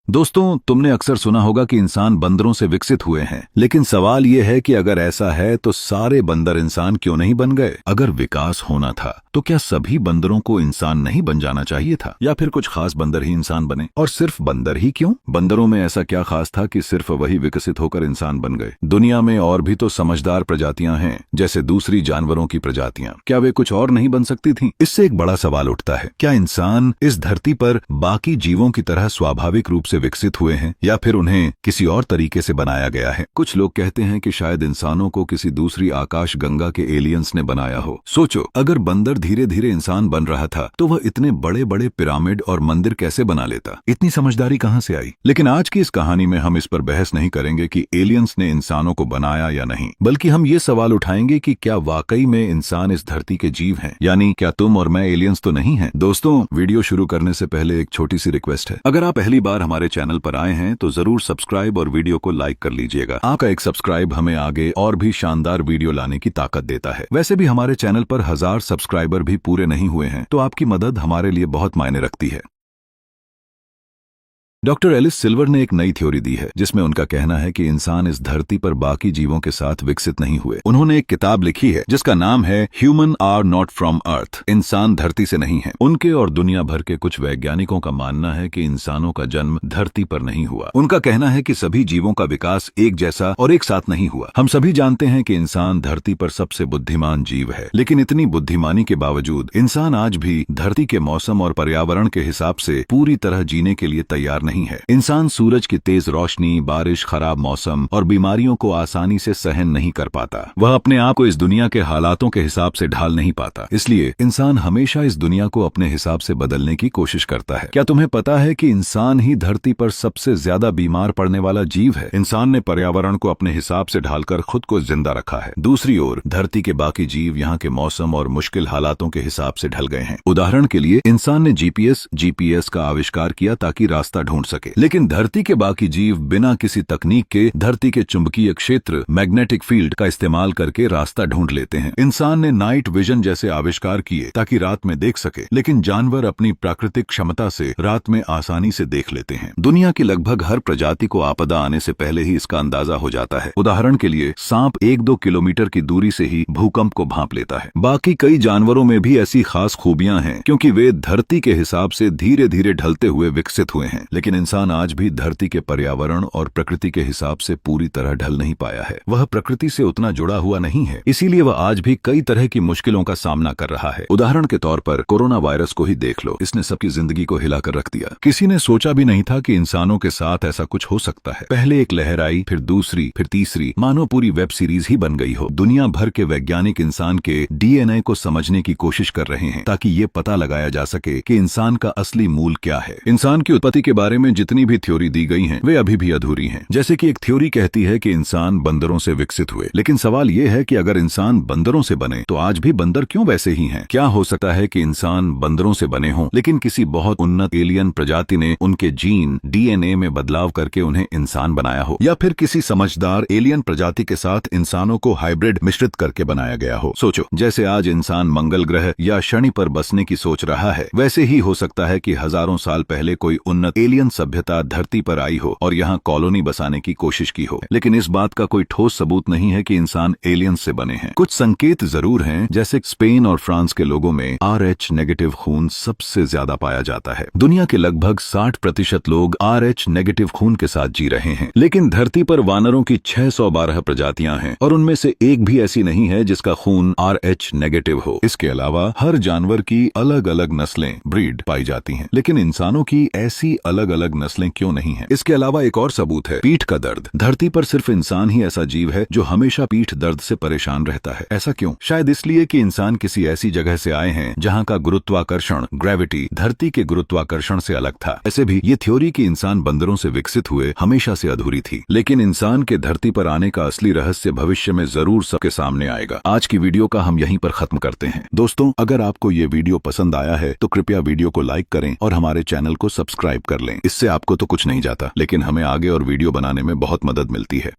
दोस्तों, तुमने अक्सर सुना होगा कि इंसान बंदरों से विकसित हुए हैं, लेकिन सवाल यह है कि अगर ऐसा है तो सारे बंदर इंसान क्यों नहीं बन गए? अगर विकास होना था तो क्या सभी बंदरों को इंसान नहीं बन जाना चाहिए था, या फिर कुछ खास बंदर ही इंसान बने? और सिर्फ बंदर ही क्यों? बंदरों में ऐसा क्या खास था कि सिर्फ वही विकसित होकर इंसान बन गए? दुनिया में और भी तो समझदार प्रजातियां हैं, जैसे दूसरी जानवरों की प्रजातियां। क्या वे कुछ और नहीं बन सकती थीं? इससे एक बड़ा सवाल उठता है, क्या इंसान इस धरती पर बाकी जीवों की तरह स्वाभाविक रूप से विकसित हुए हैं, या फिर उन्हें किसी और तरीके से बनाया गया है? कुछ लोग कहते हैं कि शायद इंसानों को किसी दूसरी आकाश गंगा के एलियंस ने बनाया हो। सोचो, अगर बंदर धीरे धीरे इंसान बन रहा था तो वह इतने बड़े बड़े पिरामिड और मंदिर कैसे बना लेता? इतनी समझदारी कहां से आई? लेकिन आज की इस कहानी में हम इस पर बहस नहीं करेंगे कि एलियंस ने इंसानों को बनाया या नहीं, बल्कि हम ये सवाल उठाएंगे कि क्या वाकई में इंसान इस धरती के जीव हैं, यानी क्या तुम और मैं एलियंस तो नहीं हैं? दोस्तों, वीडियो शुरू करने से पहले एक छोटी सी रिक्वेस्ट है। अगर आप पहली बार हमारे चैनल पर आए हैं तो जरूर सब्सक्राइब और वीडियो को लाइक कर लीजिएगा। आपका एक सब्सक्राइब हमें आगे और भी शानदार वीडियो लाने की ताकत देता है। वैसे भी हमारे चैनल पर 1000 सब्सक्राइबर भी पूरे नहीं हुए हैं, तो आपकी मदद हमारे लिए बहुत मायने रखती है। डॉक्टर एलिस सिल्वर ने एक नई थ्योरी दी है, जिसमें उनका कहना है कि इंसान इस धरती पर बाकी जीवों के साथ विकसित नहीं हुए। उन्होंने एक किताब लिखी है जिसका नाम है ह्यूमन आर नॉट फ्रॉम अर्थ, इंसान धरती से नहीं है। उनके और दुनिया भर के कुछ वैज्ञानिकों का मानना है कि इंसानों का जन्म धरती पर नहीं हुआ। उनका कहना है कि सभी जीवों का विकास एक जैसा और एक साथ नहीं हुआ। हम सभी जानते हैं कि इंसान धरती पर सबसे बुद्धिमान जीव है, लेकिन इतनी बुद्धिमानी के बावजूद इंसान आज भी धरती के मौसम और पर्यावरण के हिसाब से पूरी तरह जीने के लिए तैयार नहीं है। इंसान सूरज की तेज रोशनी, बारिश, खराब मौसम और बीमारियों को आसानी से सहन नहीं कर पाता। वह अपने आप को इस दुनिया के हालातों के हिसाब से ढाल नहीं पाता। इसलिए इंसान हमेशा इस दुनिया को अपने हिसाब से बदलने की कोशिश करता है। क्या तुम्हें पता है कि इंसान ही धरती पर सबसे ज्यादा बीमार पड़ने वाला जीव है? इंसान ने पर्यावरण को अपने हिसाब से ढालकर खुद को जिंदा रखा है। दूसरी ओर धरती के बाकी जीव यहाँ के मौसम और मुश्किल हालातों के हिसाब से ढल गए हैं। उदाहरण के लिए इंसान ने जीपीएस का आविष्कार किया ताकि रास्ता ढूंढ सके, लेकिन धरती के बाकी जीव बिना किसी तकनीक के धरती के चुंबकीय क्षेत्र मैग्नेटिक फील्ड का इस्तेमाल करके रास्ता ढूंढ लेते हैं। इंसान ने नाइट विजन जैसे आविष्कार किए ताकि रात में देख सके, लेकिन जानवर अपनी प्राकृतिक क्षमता से रात में आसानी से देख लेते हैं। दुनिया की लगभग हर प्रजाति को आपदा आने से पहले ही इसका अंदाजा हो जाता है। उदाहरण के लिए सांप 1-2 किलोमीटर की दूरी से ही भूकंप को भांप लेता है। बाकी कई जानवरों में भी ऐसी खास खूबियां हैं, क्योंकि वे धरती के हिसाब से धीरे धीरे ढलते हुए विकसित हुए हैं। लेकिन इंसान आज भी धरती के पर्यावरण और प्रकृति के हिसाब से पूरी तरह ढल नहीं पाया है। वह प्रकृति से उतना जुड़ा हुआ नहीं है, इसीलिए वह आज भी कई तरह की मुश्किलों का सामना कर रहा है। उदाहरण के तौर पर कोरोना वायरस को ही देख लो, इसने सबकी जिंदगी को हिलाकर रख दिया। किसी ने सोचा भी नहीं था कि इंसानों के साथ ऐसा कुछ हो सकता है। पहले एक लहर आई, फिर दूसरी, फिर तीसरी, मानो पूरी वेब सीरीज ही बन गई हो। दुनिया भर के वैज्ञानिक इंसान के डीएनए को समझने की कोशिश कर रहे हैं, ताकि ये पता लगाया जा सके कि इंसान का असली मूल क्या है। इंसान की उत्पत्ति के बारे में जितनी भी थ्योरी दी गई हैं, वे अभी भी अधूरी हैं। जैसे कि एक थ्योरी कहती है कि इंसान बंदरों से विकसित हुए, लेकिन सवाल यह है कि अगर इंसान बंदरों से बने तो आज भी बंदर क्यों वैसे ही हैं? क्या हो सकता है कि इंसान बंदरों से बने हों, लेकिन किसी बहुत उन्नत एलियन प्रजाति ने उनके जीन डीएनए में बदलाव करके उन्हें इंसान बनाया हो, या फिर किसी समझदार एलियन प्रजाति के साथ इंसानों को हाइब्रिड मिश्रित करके बनाया गया हो? सोचो, जैसे आज इंसान मंगल ग्रह या शनि पर बसने की सोच रहा है, वैसे ही हो सकता है कि हजारों साल पहले कोई उन्नत एलियन सभ्यता धरती पर आई हो और यहाँ कॉलोनी बसाने की कोशिश की हो। लेकिन इस बात का कोई ठोस सबूत नहीं है कि इंसान एलियंस से बने हैं। कुछ संकेत जरूर हैं, जैसे स्पेन और फ्रांस के लोगों में RH नेगेटिव खून सबसे ज्यादा पाया जाता है। दुनिया के लगभग 60% लोग RH नेगेटिव खून के साथ जी रहे हैं। लेकिन धरती पर वानरों की 612 प्रजातियां हैं और उनमें से एक भी ऐसी नहीं है जिसका खून RH नेगेटिव हो। इसके अलावा हर जानवर की अलग अलग नस्लें ब्रीड पाई जाती हैं, लेकिन इंसानों की ऐसी अलग अलग नस्लें क्यों नहीं है? इसके अलावा एक और सबूत है, पीठ का दर्द। धरती पर सिर्फ इंसान ही ऐसा जीव है जो हमेशा पीठ दर्द से परेशान रहता है। ऐसा क्यों? शायद इसलिए कि इंसान किसी ऐसी जगह से आए हैं जहां का गुरुत्वाकर्षण ग्रेविटी धरती के गुरुत्वाकर्षण से अलग था। ऐसे भी ये थ्योरी कि इंसान बंदरों से विकसित हुए हमेशा से अधूरी थी। लेकिन इंसान के धरती पर आने का असली रहस्य भविष्य में जरूर सबके सामने आएगा। आज की वीडियो का हम यहीं पर खत्म करते हैं। दोस्तों, अगर आपको ये वीडियो पसंद आया है तो कृपया वीडियो को लाइक करें और हमारे चैनल को सब्सक्राइब कर लें। इससे आपको तो कुछ नहीं जाता, लेकिन हमें आगे और वीडियो बनाने में बहुत मदद मिलती है।